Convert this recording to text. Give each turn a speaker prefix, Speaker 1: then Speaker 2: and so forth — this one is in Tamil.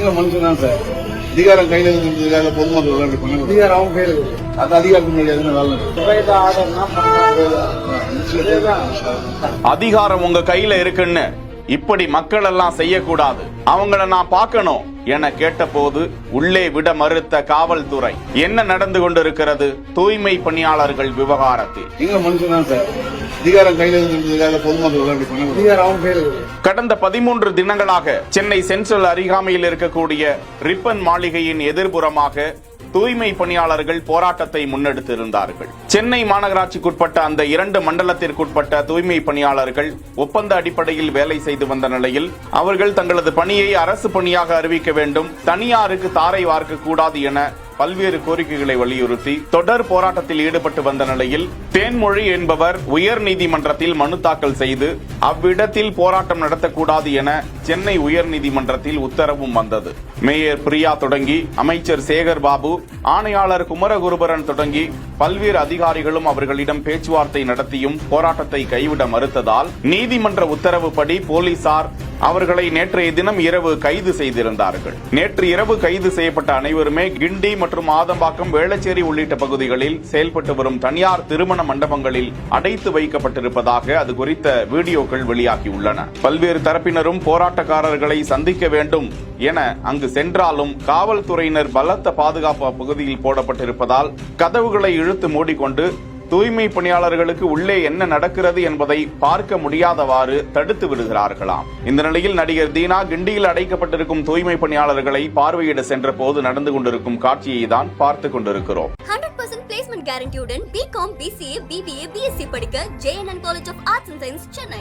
Speaker 1: நீங்க மனுஷன் தான் சார். அதிகாரம் கையில இருக்கிறதுக்காக பொதுமக்கள் விளையாட்டு பண்ண
Speaker 2: அதிகாரம் அவங்க கையில் இருக்கு.
Speaker 1: அந்த அதிகாரத்துக்கு முடியாதுன்னு வேலை.
Speaker 3: அதிகாரம் உங்க கையில இருக்குன்னு இப்படி மக்கள் எல்லாம் செய்யக்கூடாது, அவங்கள நான் பார்க்கணும் என கேட்டபோது உள்ளே விட மறுத்த காவல்துறை. என்ன நடந்து கொண்டிருக்கிறது தூய்மை பணியாளர்கள் விவகாரத்தில்?
Speaker 1: நீங்க மனுஷன் தான் சார். அதிகாரம் கையில இருக்கிறதுக்காக பொதுமக்கள் விளையாட்டு பண்ண
Speaker 2: அதிகாரம் அவங்க கையில் இருக்கு.
Speaker 3: கடந்த 13 தினங்களாக சென்னை சென்ட்ரல் அருகாமையில் இருக்கக்கூடிய ரிப்பன் மாளிகையின் எதிர்புறமாக தூய்மை பணியாளர்கள் போராட்டத்தை முன்னெடுத்திருந்தார்கள். சென்னை மாநகராட்சிக்குட்பட்ட அந்த 2 மண்டலத்திற்குட்பட்ட தூய்மை பணியாளர்கள் ஒப்பந்த அடிப்படையில் வேலை செய்து வந்த நிலையில் அவர்கள் தங்களது பணியை அரசு பணியாக அறிவிக்க வேண்டும், தனியாருக்கு தாரை வார்க்க கூடாது என பல்வேறு கோரிக்கைகளை வலியுறுத்தி தொடர் போராட்டத்தில் ஈடுபட்டு வந்த நிலையில் தேன்மொழி என்பவர் உயர்நீதிமன்றத்தில் மனு தாக்கல் செய்து அவ்விடத்தில் போராட்டம் நடத்தக்கூடாது என சென்னை உயர்நீதிமன்றத்தில் உத்தரவும் வந்தது. மேயர் பிரியா தொடங்கி அமைச்சர் சேகர் பாபு, ஆணையாளர் குமரகுருபரன் தொடங்கி பல்வேறு அதிகாரிகளும் அவர்களிடம் பேச்சுவார்த்தை நடத்தியும் போராட்டத்தை கைவிட மறுத்ததால் நீதிமன்ற உத்தரவுப்படி போலீசார் அவர்களை நேற்றைய தினம் இரவு கைது செய்திருந்தார்கள். நேற்று இரவு கைது செய்யப்பட்ட அனைவருமே கிண்டி மற்றும் ஆதம்பாக்கம், வேளச்சேரி உள்ளிட்ட பகுதிகளில் செயல்பட்டு வரும் தனியார் திருமண மண்டபங்களில் அடைத்து வைக்கப்பட்டிருப்பதாக அது குறித்த வீடியோக்கள் வெளியாகியுள்ளன. பல்வேறு தரப்பினரும் போராட்டக்காரர்களை சந்திக்க வேண்டும் என அங்கு சென்றாலும் காவல்துறையினர் பலத்த பாதுகாப்பு அப்பகுதியில் போடப்பட்டிருப்பதால் கதவுகளை இழுத்து மூடிக்கொண்டு தூய்மை பணியாளர்களுக்கு உள்ளே என்ன நடக்கிறது என்பதை பார்க்க முடியாதவாறு தடுத்து விடுகிறார்களாம். இந்த நிலையில் நடிகர் தீனா கிண்டியில் அடைக்கப்பட்டிருக்கும் தூய்மை பணியாளர்களை பார்வையிட சென்ற போது நடந்து கொண்டிருக்கும் காட்சியை தான் பார்த்துக் கொண்டிருக்கிறோம்.
Speaker 4: 100% placement கேரண்டியுடன் BCom, BCA, BBA, BSc படிக்க JNN College of Arts and Science, Chennai.